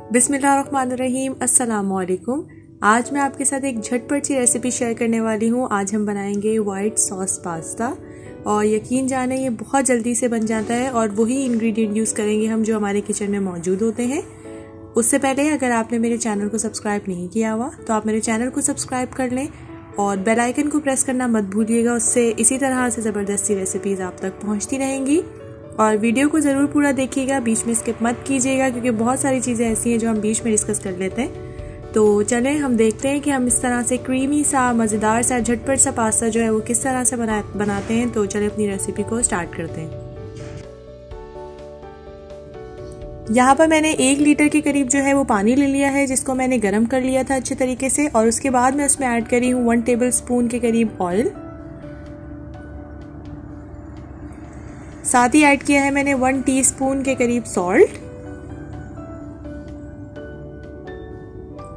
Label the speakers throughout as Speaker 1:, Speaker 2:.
Speaker 1: बिस्मिल्लाहिर्रहमानिर्रहीम, अस्सलामुअलैकुम। आज मैं आपके साथ एक झटपट सी रेसिपी शेयर करने वाली हूँ। आज हम बनाएंगे वाइट सॉस पास्ता और यकीन जाने ये बहुत जल्दी से बन जाता है और वही इंग्रेडिएंट यूज़ करेंगे हम जो हमारे किचन में मौजूद होते हैं। उससे पहले अगर आपने मेरे चैनल को सब्सक्राइब नहीं किया हुआ तो आप मेरे चैनल को सब्सक्राइब कर लें और बेल आइकन को प्रेस करना मत भूलिएगा। उससे इसी तरह से ज़बरदस्ती रेसिपीज़ आप तक पहुँचती रहेंगी। और वीडियो को ज़रूर पूरा देखिएगा, बीच में स्किप मत कीजिएगा क्योंकि बहुत सारी चीज़ें ऐसी हैं जो हम बीच में डिस्कस कर लेते हैं। तो चलें हम देखते हैं कि हम इस तरह से क्रीमी सा मज़ेदार सा झटपट सा पास्ता जो है वो किस तरह से बनाते हैं। तो चलें अपनी रेसिपी को स्टार्ट करते हैं। यहाँ पर मैंने 1 लीटर के करीब जो है वो पानी ले लिया है जिसको मैंने गर्म कर लिया था अच्छे तरीके से। और उसके बाद मैं उसमें ऐड करी हूँ 1 टेबल स्पून के करीब ऑयल। साथ ही ऐड किया है मैंने 1 टीस्पून के करीब सॉल्ट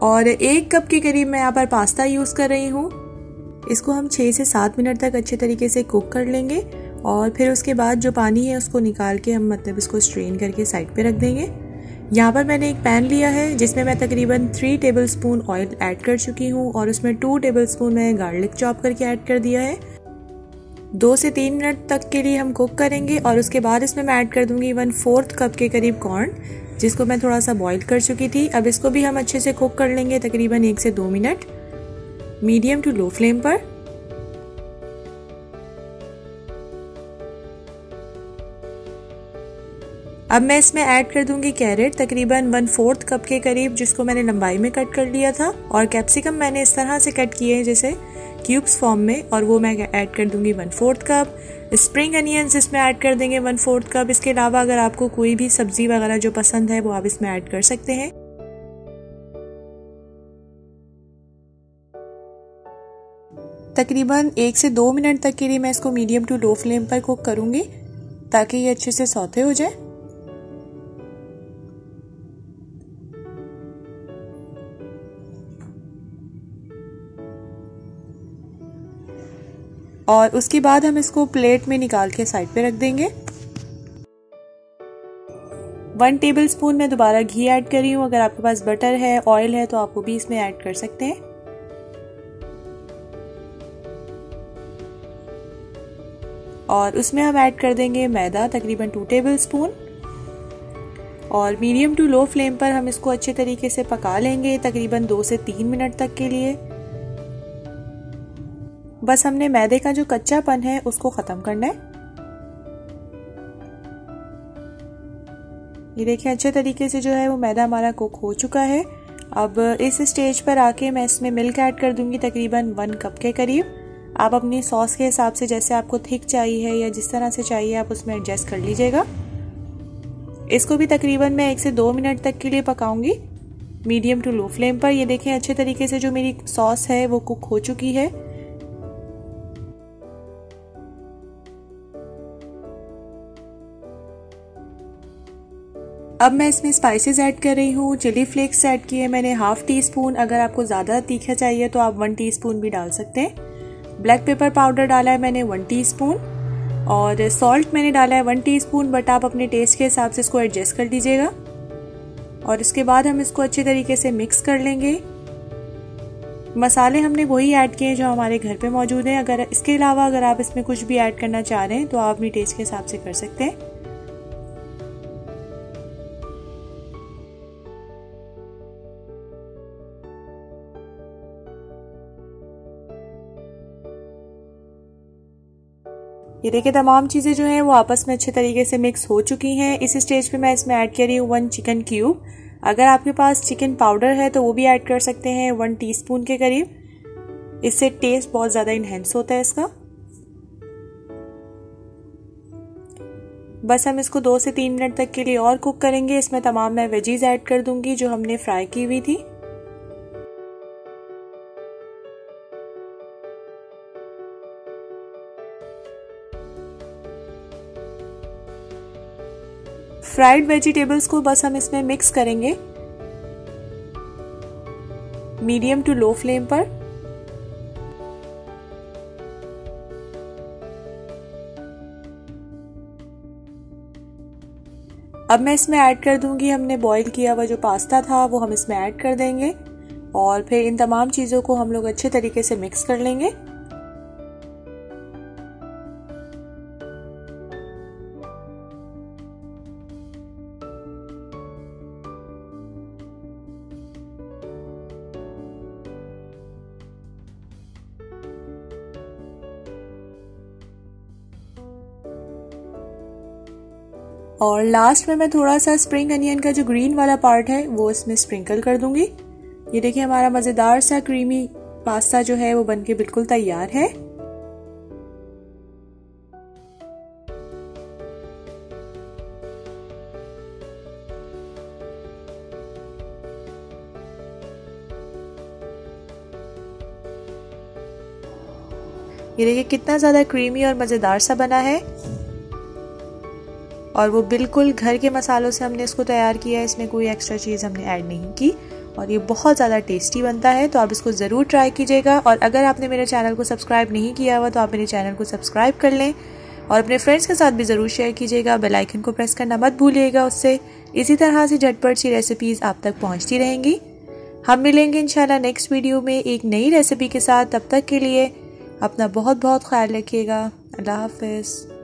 Speaker 1: और 1 कप के करीब मैं यहाँ पर पास्ता यूज कर रही हूँ। इसको हम 6 से 7 मिनट तक अच्छे तरीके से कुक कर लेंगे और फिर उसके बाद जो पानी है उसको निकाल के हम इसको स्ट्रेन करके साइड पे रख देंगे। यहाँ पर मैंने एक पैन लिया है जिसमें मैं तकरीबन 3 टेबल स्पून ऑयल ऐड कर चुकी हूँ और उसमें 2 टेबल स्पून मैंने गार्लिक चॉप करके ऐड कर दिया है। 2 से 3 मिनट तक के लिए हम कुक करेंगे और उसके बाद इसमें मैं ऐड कर दूंगी 1/4 कप के करीब कॉर्न जिसको मैं थोड़ा सा बॉईल कर चुकी थी। अब इसको भी हम अच्छे से कुक कर लेंगे तकरीबन 1 से 2 minute medium to low flame पर। अब मैं इसमें ऐड कर दूंगी कैरेट तकरीबन 1/4 कप के करीब जिसको मैंने लंबाई में कट कर लिया था और कैप्सिकम मैंने इस तरह से कट किए हैं जैसे क्यूब्स फॉर्म में और वो मैं ऐड कर दूंगी 1/4 कप। स्प्रिंग अनियंस इसमें ऐड कर देंगे 1/4 कप। इसके अलावा अगर आपको कोई भी सब्जी वगैरह जो पसंद है वो आप इसमें ऐड कर सकते हैं। तकरीबन 1 से 2 मिनट तक के लिए मैं इसको मीडियम टू लो फ्लेम पर कुक करूंगी ताकि ये अच्छे से सौते हो जाए। और उसके बाद हम इसको प्लेट में निकाल के साइड पे रख देंगे। 1 टेबल स्पून मैं दोबारा घी ऐड कर रही हूँ। अगर आपके पास बटर है, ऑयल है तो आप वो भी इसमें ऐड कर सकते हैं। और उसमें हम ऐड कर देंगे मैदा तकरीबन 2 टेबल स्पून और मीडियम टू लो फ्लेम पर हम इसको अच्छे तरीके से पका लेंगे तकरीबन 2 से 3 मिनट तक के लिए। बस हमने मैदे का जो कच्चापन है उसको खत्म करना है। ये देखिए अच्छे तरीके से जो है वो मैदा हमारा कुक हो चुका है। अब इस स्टेज पर आके मैं इसमें मिल्क ऐड कर दूंगी तकरीबन 1 कप के करीब। आप अपनी सॉस के हिसाब से जैसे आपको थिक चाहिए या जिस तरह से चाहिए आप उसमें एडजस्ट कर लीजिएगा। इसको भी तकरीबन मैं 1 से 2 मिनट तक के लिए पकाऊंगी मीडियम टू लो फ्लेम पर। ये देखें अच्छे तरीके से जो मेरी सॉस है वो कुक हो चुकी है। अब मैं इसमें स्पाइसेस ऐड कर रही हूँ। चिली फ्लेक्स ऐड किए मैंने 1/2 टीस्पून। अगर आपको ज़्यादा तीखा चाहिए तो आप 1 टीस्पून भी डाल सकते हैं। ब्लैक पेपर पाउडर डाला है मैंने 1 टीस्पून और सॉल्ट मैंने डाला है 1 टीस्पून, बट आप अपने टेस्ट के हिसाब से इसको एडजस्ट कर दीजिएगा। और इसके बाद हम इसको अच्छे तरीके से मिक्स कर लेंगे। मसाले हमने वही ऐड किए जो हमारे घर पे मौजूद हैं। अगर इसके अलावा अगर आप इसमें कुछ भी ऐड करना चाह रहे हैं तो आप अपनी टेस्ट के हिसाब से कर सकते हैं। ये देखिए तमाम चीज़ें जो हैं वो आपस में अच्छे तरीके से मिक्स हो चुकी हैं। इस स्टेज पे मैं इसमें ऐड कर रही हूँ 1 चिकन क्यूब। अगर आपके पास चिकन पाउडर है तो वो भी ऐड कर सकते हैं 1 टीस्पून के करीब। इससे टेस्ट बहुत ज़्यादा इनहेंस होता है इसका। बस हम इसको 2 से 3 मिनट तक के लिए और कुक करेंगे। इसमें तमाम मैं वेजीज ऐड कर दूंगी जो हमने फ्राई की हुई थी। फ्राइड वेजिटेबल्स को बस हम इसमें मिक्स करेंगे मीडियम टू लो फ्लेम पर। अब मैं इसमें ऐड कर दूंगी हमने बॉईल किया हुआ जो पास्ता था वो हम इसमें ऐड कर देंगे और फिर इन तमाम चीज़ों को हम लोग अच्छे तरीके से मिक्स कर लेंगे। और लास्ट में मैं थोड़ा सा स्प्रिंग अनियन का जो ग्रीन वाला पार्ट है वो इसमें स्प्रिंकल कर दूंगी। ये देखिए हमारा मज़ेदार सा क्रीमी पास्ता जो है वो बनके बिल्कुल तैयार है। ये देखिए कितना ज़्यादा क्रीमी और मज़ेदार सा बना है और वो बिल्कुल घर के मसालों से हमने इसको तैयार किया है, इसमें कोई एक्स्ट्रा चीज़ हमने ऐड नहीं की और ये बहुत ज़्यादा टेस्टी बनता है। तो आप इसको ज़रूर ट्राई कीजिएगा और अगर आपने मेरे चैनल को सब्सक्राइब नहीं किया हुआ तो आप मेरे चैनल को सब्सक्राइब कर लें और अपने फ्रेंड्स के साथ भी ज़रूर शेयर कीजिएगा। बेल आइकन को प्रेस करना मत भूलिएगा, उससे इसी तरह से झटपट सी रेसिपीज़ आप तक पहुँचती रहेंगी। हम मिलेंगे इंशाल्लाह नेक्स्ट वीडियो में एक नई रेसिपी के साथ। तब तक के लिए अपना बहुत बहुत ख्याल रखिएगा। अल्लाह हाफिज़।